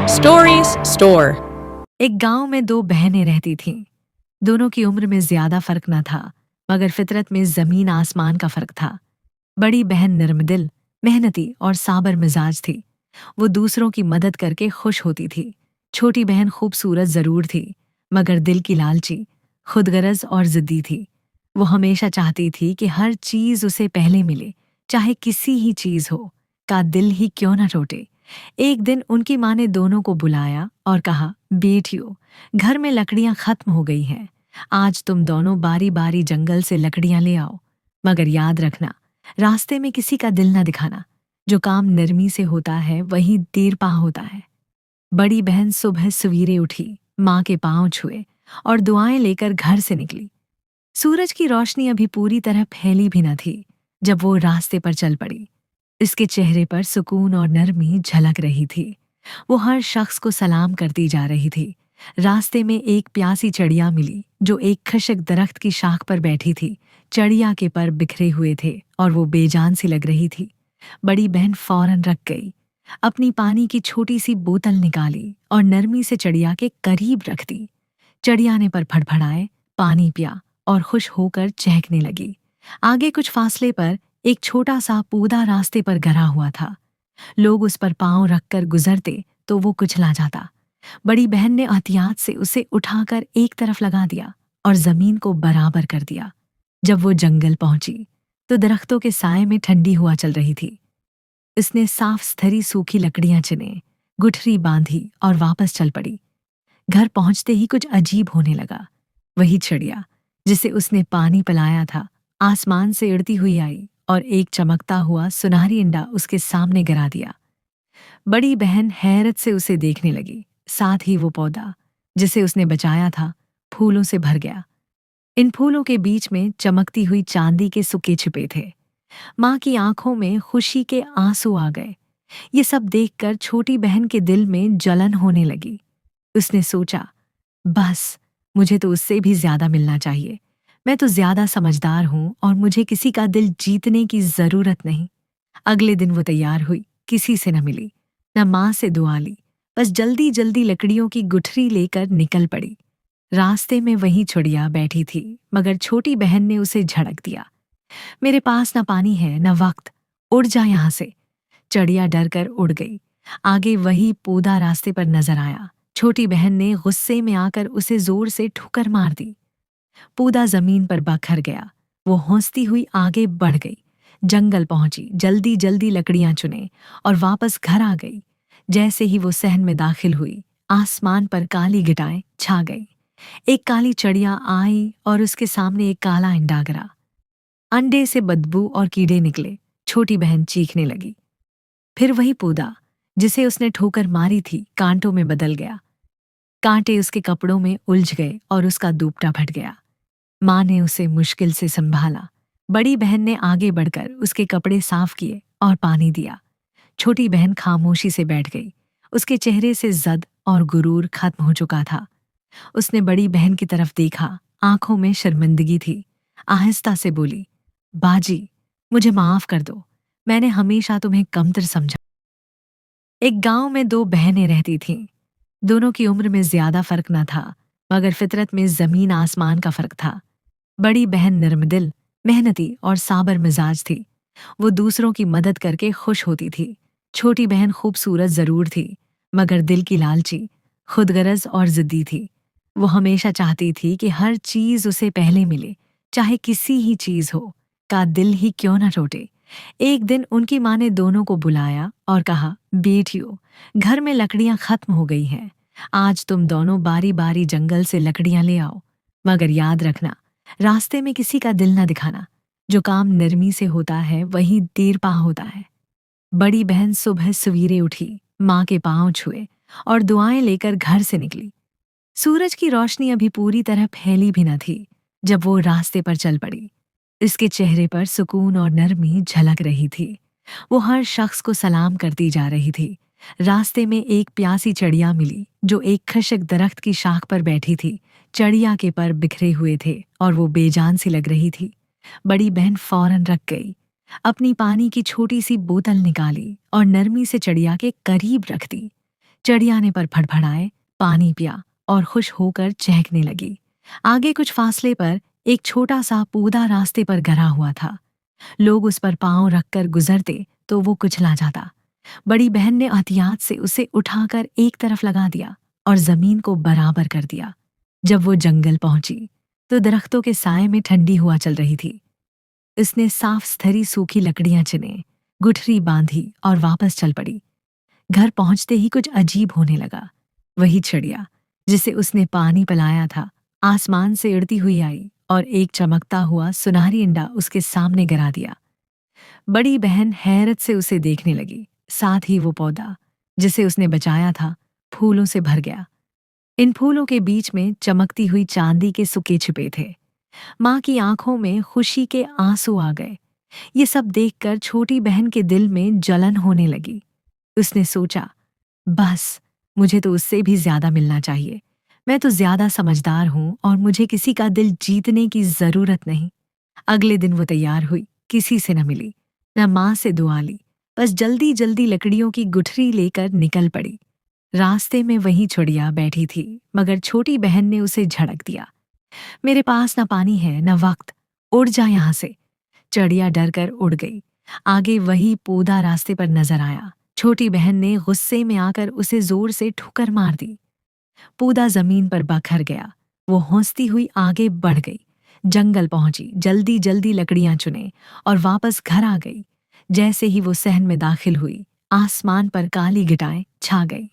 Stories Store. एक गांव में दो बहनें रहती थीं। दोनों की उम्र में ज्यादा फर्क न था, मगर फितरत में जमीन आसमान का फर्क था। बड़ी बहन नर्मदिल, मेहनती और साबर मिजाज थी। वो दूसरों की मदद करके खुश होती थी। छोटी बहन खूबसूरत जरूर थी, मगर दिल की लालची, खुदगरज और जिद्दी थी। वो हमेशा चाहती थी कि हर चीज उसे पहले मिले, चाहे किसी ही चीज हो, का दिल ही क्यों न टूटे। एक दिन उनकी माँ ने दोनों को बुलाया और कहा, बेटियों, घर में लकड़ियां खत्म हो गई हैं। आज तुम दोनों बारी बारी जंगल से लकड़ियां ले आओ, मगर याद रखना, रास्ते में किसी का दिल न दिखाना। जो काम नरमी से होता है वही देर पा होता है। बड़ी बहन सुबह सवेरे उठी, माँ के पांव छुए और दुआएं लेकर घर से निकली। सूरज की रोशनी अभी पूरी तरह फैली भी न थी जब वो रास्ते पर चल पड़ी। इसके चेहरे पर सुकून और नरमी झलक रही थी। वो हर शख्स को सलाम करती जा रही थी। रास्ते में एक प्यासी चिड़िया मिली जो एक खशक दरख्त की शाख पर बैठी थी। चिड़िया के पर बिखरे हुए थे और वो बेजान सी लग रही थी। बड़ी बहन फौरन रख गई, अपनी पानी की छोटी सी बोतल निकाली और नरमी से चिड़िया के करीब रख दी। चिड़िया ने पर फड़फड़ाए, पानी पिया और खुश होकर चहकने लगी। आगे कुछ फासले पर एक छोटा सा पौधा रास्ते पर गिरा हुआ था। लोग उस पर पांव रखकर गुजरते तो वो कुचला जाता। बड़ी बहन ने एहतियात से उसे उठाकर एक तरफ लगा दिया और जमीन को बराबर कर दिया। जब वो जंगल पहुंची तो दरख्तों के साए में ठंडी हुआ चल रही थी। उसने साफ स्थरी सूखी लकड़ियां चुने, गुठरी बांधी और वापस चल पड़ी। घर पहुंचते ही कुछ अजीब होने लगा। वही चिड़िया जिसे उसने पानी पिलाया था, आसमान से उड़ती हुई आई और एक चमकता हुआ सुनहरी अंडा उसके सामने गिरा दिया। बड़ी बहन हैरत से उसे देखने लगी। साथ ही वो पौधा जिसे उसने बचाया था फूलों से भर गया। इन फूलों के बीच में चमकती हुई चांदी के सुके छिपे थे। माँ की आंखों में खुशी के आंसू आ गए। ये सब देखकर छोटी बहन के दिल में जलन होने लगी। उसने सोचा, बस, मुझे तो उससे भी ज्यादा मिलना चाहिए। मैं तो ज्यादा समझदार हूं और मुझे किसी का दिल जीतने की जरूरत नहीं। अगले दिन वो तैयार हुई, किसी से न मिली, न माँ से दुआ ली, बस जल्दी जल्दी लकड़ियों की गुठरी लेकर निकल पड़ी। रास्ते में वही चिड़िया बैठी थी, मगर छोटी बहन ने उसे झड़क दिया। मेरे पास न पानी है न वक्त, उड़ जा यहाँ से। चिड़िया डर कर उड़ गई। आगे वही पौधा रास्ते पर नजर आया। छोटी बहन ने गुस्से में आकर उसे जोर से ठोकर मार दी। पौधा जमीन पर बखर गया। वो हौंसती हुई आगे बढ़ गई, जंगल पहुंची, जल्दी जल्दी लकड़ियां चुने और वापस घर आ गई। जैसे ही वो सहन में दाखिल हुई, आसमान पर काली घटाएं छा गई। एक काली चिड़िया आई और उसके सामने एक काला अंडा गिरा। अंडे से बदबू और कीड़े निकले। छोटी बहन चीखने लगी। फिर वही पौधा जिसे उसने ठोकर मारी थी कांटों में बदल गया। कांटे उसके कपड़ों में उलझ गए और उसका दूपटा फट गया। माँ ने उसे मुश्किल से संभाला। बड़ी बहन ने आगे बढ़कर उसके कपड़े साफ किए और पानी दिया। छोटी बहन खामोशी से बैठ गई। उसके चेहरे से जद और गुरूर खत्म हो चुका था। उसने बड़ी बहन की तरफ देखा, आंखों में शर्मिंदगी थी। आहिस्ता से बोली, बाजी, मुझे माफ कर दो, मैंने हमेशा तुम्हें कमतर समझा। एक गांव में दो बहनें रहती थीं। दोनों की उम्र में ज्यादा फर्क न था, मगर फितरत में जमीन आसमान का फर्क था। बड़ी बहन नर्मदिल, मेहनती और साबर मिजाज थी। वो दूसरों की मदद करके खुश होती थी। छोटी बहन खूबसूरत जरूर थी, मगर दिल की लालची, खुदगरज और जिद्दी थी। वो हमेशा चाहती थी कि हर चीज उसे पहले मिले, चाहे किसी ही चीज हो, का दिल ही क्यों न टूटे। एक दिन उनकी माँ ने दोनों को बुलाया और कहा, बेटियों, घर में लकड़ियां खत्म हो गई हैं। आज तुम दोनों बारी बारी जंगल से लकड़ियां ले आओ, मगर याद रखना, रास्ते में किसी का दिल न दिखाना। जो काम नरमी से होता है वही देर पा होता है। बड़ी बहन सुबह सवेरे उठी, माँ के पांव छुए और दुआएं लेकर घर से निकली। सूरज की रोशनी अभी पूरी तरह फैली भी न थी जब वो रास्ते पर चल पड़ी। इसके चेहरे पर सुकून और नरमी झलक रही थी। वो हर शख्स को सलाम करती जा रही थी। रास्ते में एक प्यासी चिड़िया मिली जो एक खशक दरख्त की शाख पर बैठी थी। चिड़िया के पर बिखरे हुए थे और वो बेजान सी लग रही थी। बड़ी बहन फौरन रख गई, अपनी पानी की छोटी सी बोतल निकाली और नरमी से चिड़िया के करीब रख दी। चिड़िया ने पर फड़फड़ाए, पानी पिया और खुश होकर चहकने लगी। आगे कुछ फासले पर एक छोटा सा पौधा रास्ते पर गिरा हुआ था। लोग उस पर पांव रखकर गुजरते तो वो कुचला जाता। बड़ी बहन ने एहतियात से उसे उठाकर एक तरफ लगा दिया और जमीन को बराबर कर दिया। जब वो जंगल पहुंची तो दरख्तों के साए में ठंडी हुआ चल रही थी। उसने साफ स्थरी सूखी लकड़ियां चुने, गुठरी बांधी और वापस चल पड़ी। घर पहुंचते ही कुछ अजीब होने लगा। वही चिड़िया जिसे उसने पानी पिलाया था आसमान से उड़ती हुई आई और एक चमकता हुआ सुनहरी अंडा उसके सामने गिरा दिया। बड़ी बहन हैरत से उसे देखने लगी। साथ ही वो पौधा जिसे उसने बचाया था फूलों से भर गया। इन फूलों के बीच में चमकती हुई चांदी के सुके छिपे थे। माँ की आंखों में खुशी के आंसू आ गए। ये सब देखकर छोटी बहन के दिल में जलन होने लगी। उसने सोचा, बस मुझे तो उससे भी ज्यादा मिलना चाहिए। मैं तो ज्यादा समझदार हूं और मुझे किसी का दिल जीतने की जरूरत नहीं। अगले दिन वो तैयार हुई, किसी से न मिली, न माँ से दुआ ली, बस जल्दी जल्दी लकड़ियों की गुठरी लेकर निकल पड़ी। रास्ते में वही चिड़िया बैठी थी, मगर छोटी बहन ने उसे झड़क दिया। मेरे पास न पानी है न वक्त, उड़ जा यहाँ से। चिड़िया डर कर उड़ गई। आगे वही पौधा रास्ते पर नजर आया। छोटी बहन ने गुस्से में आकर उसे जोर से ठुकर मार दी। पौधा जमीन पर बखर गया। वो हौंसती हुई आगे बढ़ गई, जंगल पहुंची, जल्दी जल्दी लकड़ियां चुने और वापस घर आ गई। जैसे ही वो सहन में दाखिल हुई, आसमान पर काली घटाएं छा गई।